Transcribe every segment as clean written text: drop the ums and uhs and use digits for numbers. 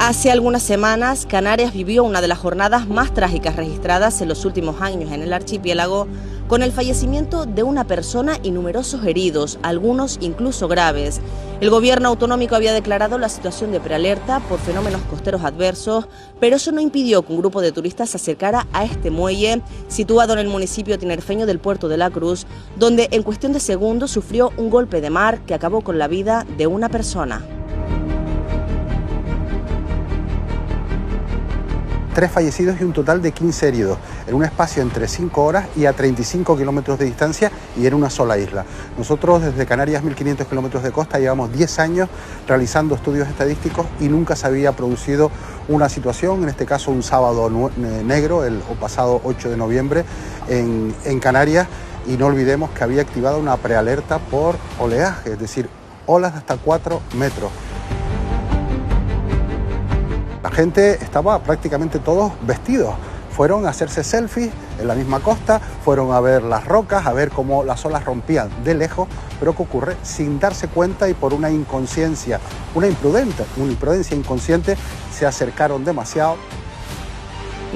Hace algunas semanas, Canarias vivió una de las jornadas más trágicas registradas en los últimos años en el archipiélago, con el fallecimiento de una persona y numerosos heridos, algunos incluso graves. El gobierno autonómico había declarado la situación de prealerta por fenómenos costeros adversos, pero eso no impidió que un grupo de turistas se acercara a este muelle, situado en el municipio tinerfeño del Puerto de la Cruz, donde en cuestión de segundos sufrió un golpe de mar que acabó con la vida de una persona. 3 fallecidos y un total de 15 heridos, en un espacio entre 5 horas y a 35 kilómetros de distancia y en una sola isla. Nosotros desde Canarias, 1.500 kilómetros de costa, llevamos 10 años realizando estudios estadísticos y nunca se había producido una situación, en este caso un sábado negro, el pasado 8 de noviembre en Canarias, y no olvidemos que había activado una prealerta por oleaje, es decir, olas de hasta 4 metros. La gente estaba prácticamente todos vestidos. Fueron a hacerse selfies en la misma costa, fueron a ver las rocas, a ver cómo las olas rompían de lejos, pero ¿qué ocurre? Sin darse cuenta y por una inconsciencia, una imprudencia inconsciente, se acercaron demasiado.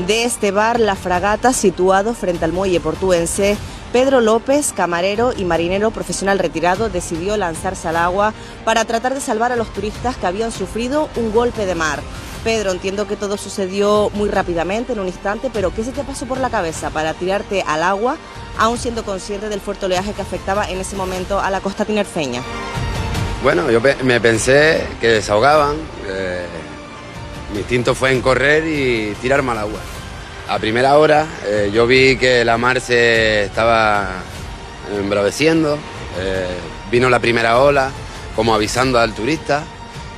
De este bar La Fragata, situado frente al muelle portuense, Pedro López, camarero y marinero profesional retirado, decidió lanzarse al agua para tratar de salvar a los turistas que habían sufrido un golpe de mar. Pedro, entiendo que todo sucedió muy rápidamente, en un instante, pero ¿qué se te pasó por la cabeza para tirarte al agua, aún siendo consciente del fuerte oleaje que afectaba en ese momento a la costa tinerfeña? Bueno, yo me pensé que se ahogaban, mi instinto fue en correr y tirarme al agua. A primera hora yo vi que la mar se estaba embraveciendo, vino la primera ola, como avisando al turista,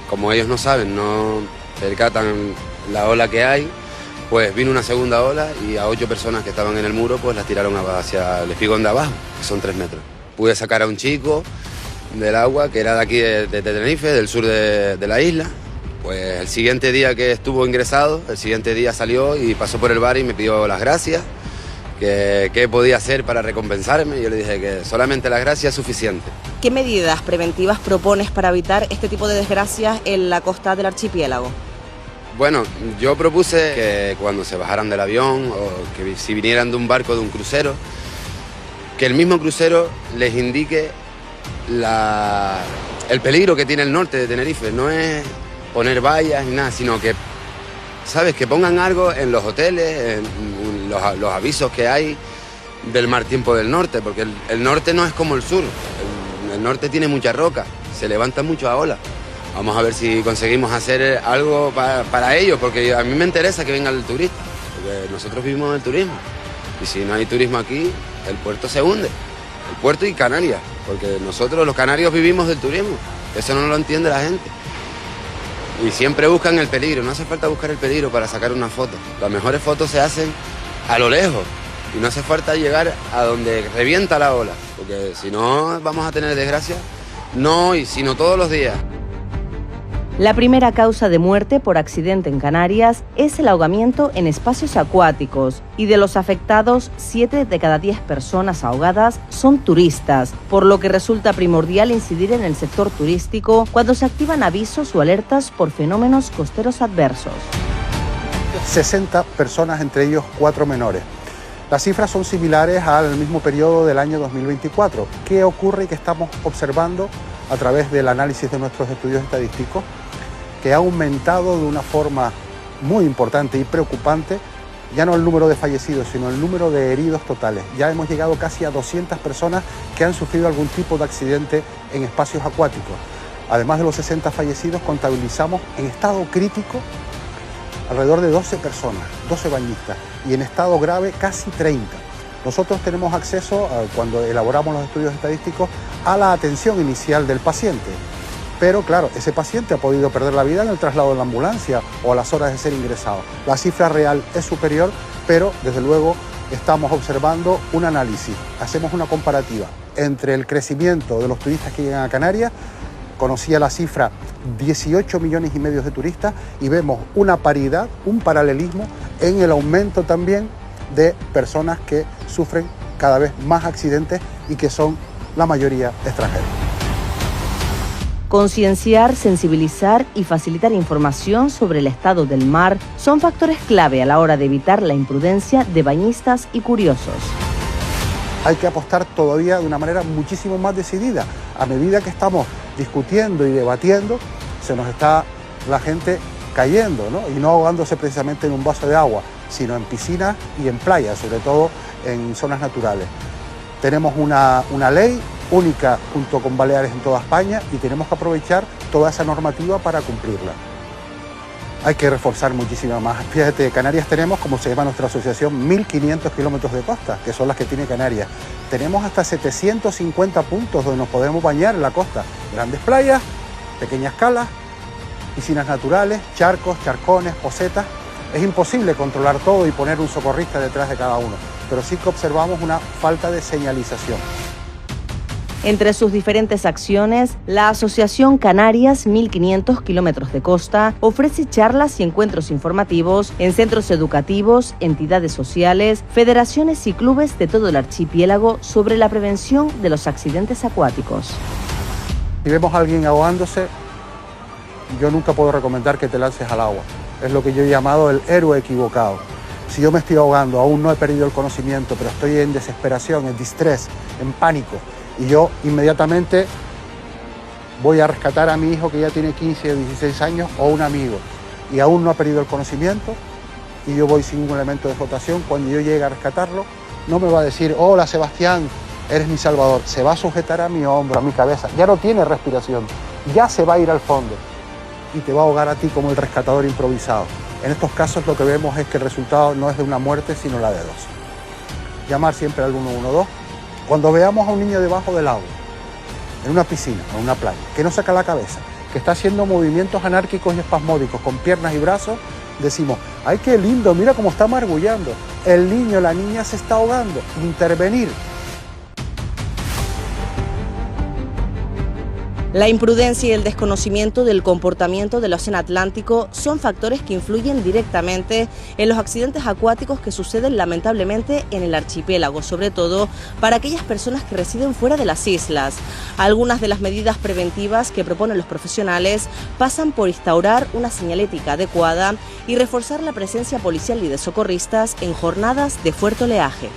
como ellos no saben, no percatan la ola que hay, pues vino una segunda ola y a 8 personas que estaban en el muro pues las tiraron hacia el espigón de abajo, que son 3 metros. Pude sacar a un chico del agua que era de aquí de Tenerife, del sur de la isla. Pues el siguiente día que estuvo ingresado, el siguiente día salió y pasó por el bar y me pidió las gracias, que qué podía hacer para recompensarme. Yo le dije que solamente las gracias es suficiente. ¿Qué medidas preventivas propones para evitar este tipo de desgracias en la costa del archipiélago? Bueno, yo propuse que cuando se bajaran del avión o que si vinieran de un barco, de un crucero, que el mismo crucero les indique el peligro que tiene el norte de Tenerife. No es poner vallas ni nada, sino que, ¿sabes?, que pongan algo en los hoteles, en los avisos que hay del mal tiempo del norte, porque el norte no es como el sur, el norte tiene mucha roca, se levanta mucho a ola. Vamos a ver si conseguimos hacer algo para ellos, porque a mí me interesa que venga el turista, porque nosotros vivimos del turismo, y si no hay turismo aquí, el puerto se hunde, el puerto y Canarias, porque nosotros los canarios vivimos del turismo, eso no lo entiende la gente. Y siempre buscan el peligro, no hace falta buscar el peligro para sacar una foto. Las mejores fotos se hacen a lo lejos y no hace falta llegar a donde revienta la ola, porque si no vamos a tener desgracia, no hoy, sino todos los días. La primera causa de muerte por accidente en Canarias es el ahogamiento en espacios acuáticos y de los afectados, 7 de cada 10 personas ahogadas son turistas, por lo que resulta primordial incidir en el sector turístico cuando se activan avisos o alertas por fenómenos costeros adversos. 60 personas, entre ellos 4 menores. Las cifras son similares al mismo periodo del año 2024. ¿Qué ocurre y qué estamos observando a través del análisis de nuestros estudios estadísticos? Que ha aumentado de una forma muy importante y preocupante, ya no el número de fallecidos, sino el número de heridos totales. Ya hemos llegado casi a 200 personas que han sufrido algún tipo de accidente en espacios acuáticos. Además de los 60 fallecidos, contabilizamos en estado crítico alrededor de 12 personas, 12 bañistas, y en estado grave casi 30. Nosotros tenemos acceso, cuando elaboramos los estudios estadísticos, a la atención inicial del paciente. Pero claro, ese paciente ha podido perder la vida en el traslado de la ambulancia o a las horas de ser ingresado. La cifra real es superior, pero desde luego estamos observando un análisis. Hacemos una comparativa entre el crecimiento de los turistas que llegan a Canarias, conocía la cifra 18 millones y medio de turistas, y vemos una paridad, un paralelismo en el aumento también de personas que sufren cada vez más accidentes y que son la mayoría extranjeros. Concienciar, sensibilizar y facilitar información sobre el estado del mar son factores clave a la hora de evitar la imprudencia de bañistas y curiosos. Hay que apostar todavía de una manera muchísimo más decidida. A medida que estamos discutiendo y debatiendo, se nos está la gente cayendo, ¿no? Y no ahogándose precisamente en un vaso de agua, sino en piscinas y en playas, sobre todo en zonas naturales. Tenemos una ley única junto con Baleares en toda España y tenemos que aprovechar toda esa normativa para cumplirla. Hay que reforzar muchísimo más. Fíjate, Canarias tenemos, como se llama nuestra asociación, 1.500 kilómetros de costa, que son las que tiene Canarias. Tenemos hasta 750 puntos donde nos podemos bañar en la costa. Grandes playas, pequeñas calas, piscinas naturales, charcos, charcones, posetas. Es imposible controlar todo y poner un socorrista detrás de cada uno, pero sí que observamos una falta de señalización. Entre sus diferentes acciones, la Asociación Canarias 1500 Kilómetros de Costa ofrece charlas y encuentros informativos en centros educativos, entidades sociales, federaciones y clubes de todo el archipiélago sobre la prevención de los accidentes acuáticos. Si vemos a alguien ahogándose, yo nunca puedo recomendar que te lances al agua. Es lo que yo he llamado el héroe equivocado. Si yo me estoy ahogando, aún no he perdido el conocimiento, pero estoy en desesperación, en distrés, en pánico, y yo inmediatamente voy a rescatar a mi hijo que ya tiene 15 o 16 años o un amigo y aún no ha perdido el conocimiento y yo voy sin un elemento de flotación, cuando yo llegue a rescatarlo no me va a decir: hola Sebastián, eres mi salvador. Se va a sujetar a mi hombro, a mi cabeza, ya no tiene respiración, ya se va a ir al fondo y te va a ahogar a ti como el rescatador improvisado. En estos casos lo que vemos es que el resultado no es de una muerte sino la de dos. Llamar siempre al 112. Cuando veamos a un niño debajo del agua, en una piscina o en una playa, que no saca la cabeza, que está haciendo movimientos anárquicos y espasmódicos con piernas y brazos, decimos: ¡ay, qué lindo! Mira cómo está margullando. El niño, la niña se está ahogando. Intervenir. La imprudencia y el desconocimiento del comportamiento del océano Atlántico son factores que influyen directamente en los accidentes acuáticos que suceden lamentablemente en el archipiélago, sobre todo para aquellas personas que residen fuera de las islas. Algunas de las medidas preventivas que proponen los profesionales pasan por instaurar una señalética adecuada y reforzar la presencia policial y de socorristas en jornadas de fuerte oleaje.